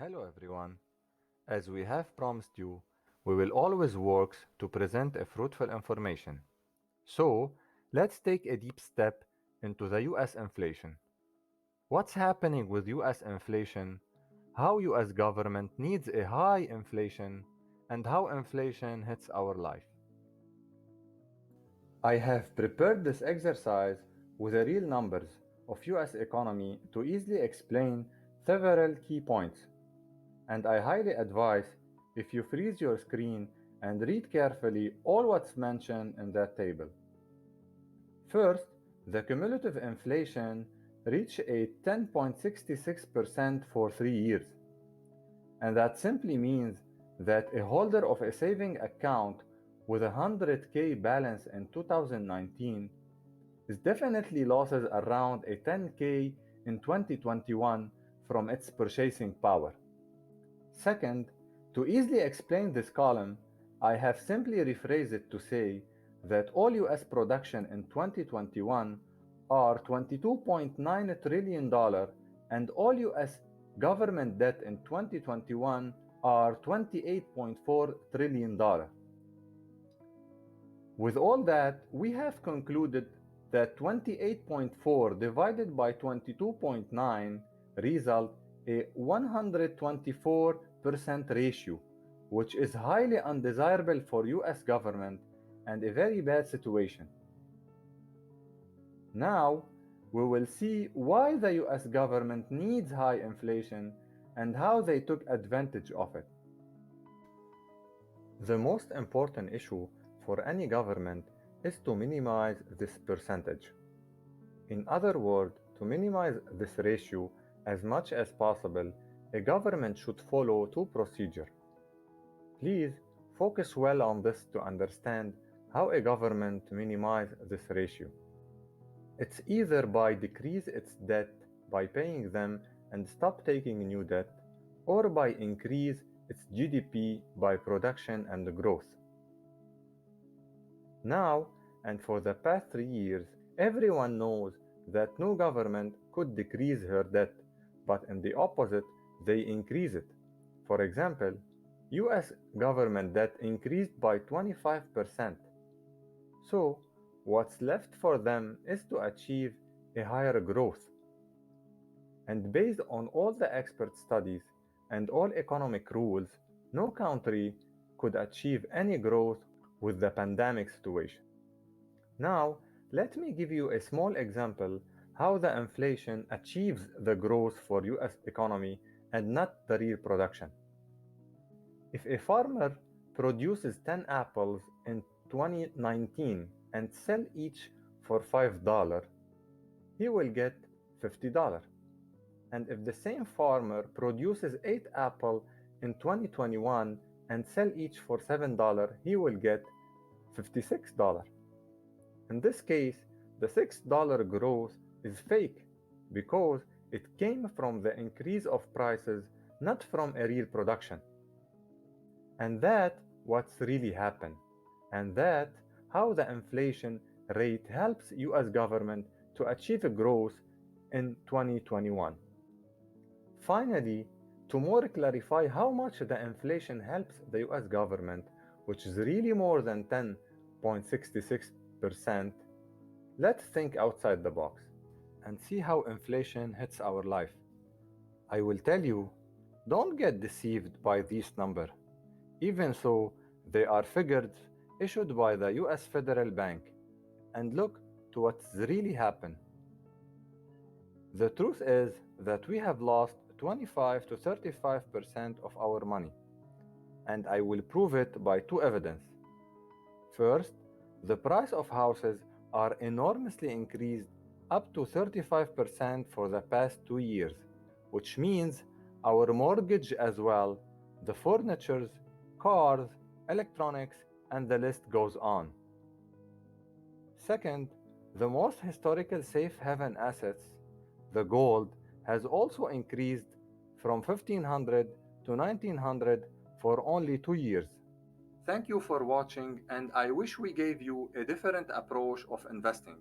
Hello everyone. As we have promised you, we will always work to present a fruitful information. So, let's take a deep step into the US inflation. What's happening with US inflation? How US government needs a high inflation and how inflation hits our life. I have prepared this exercise with the real numbers of US economy to easily explain several key points. And I highly advise if you freeze your screen and read carefully all what's mentioned in that table. First, the cumulative inflation reached a 10.66% for 3 years. And that simply means that a holder of a saving account with a 100K balance in 2019 is definitely loses around a 10K in 2021 from its purchasing power. Second, to easily explain this column, I have simply rephrased it to say that all US production in 2021 are $22.9 trillion and all US government debt in 2021 are $28.4 trillion. With all that, we have concluded that 28.4 divided by 22.9 result a 124% ratio, which is highly undesirable for US government and a very bad situation. Now, we will see why the US government needs high inflation and how they took advantage of it. The most important issue for any government is to minimize this percentage. In other words, to minimize this ratio as much as possible, a government should follow two procedures. Please focus well on this to understand how a government minimizes this ratio. It's either by decrease its debt by paying them and stop taking new debt, or by increase its GDP by production and growth. Now, and for the past 3 years, everyone knows that no government could decrease her debt, but in the opposite, they increase it. For example, US government debt increased by 25%. So, what's left for them is to achieve a higher growth. And based on all the expert studies and all economic rules, no country could achieve any growth with the pandemic situation. Now, let me give you a small example how the inflation achieves the growth for US economy and not the real production. If a farmer produces 10 apples in 2019 and sell each for $5, he will get $50. And if the same farmer produces 8 apples in 2021 and sell each for $7, he will get $56. In this case, the $6 growth is fake because it came from the increase of prices, not from a real production. And that's what's really happened. And that's how the inflation rate helps US government to achieve a growth in 2021. Finally, to more clarify how much the inflation helps the US government, which is really more than 10.66%, let's think outside the box and see how inflation hits our life. I will tell you, don't get deceived by these numbers. Even so, they are figures issued by the US Federal Bank. And look to what's really happened. The truth is that we have lost 25 to 35% of our money. And I will prove it by two evidence. First, the price of houses are enormously increased up to 35% for the past 2 years, which means our mortgage as well, the furnitures, cars, electronics, and the list goes on. Second, the most historical safe haven assets, the gold, has also increased from 1500 to 1900 for only 2 years. Thank you for watching, and I wish we gave you a different approach of investing.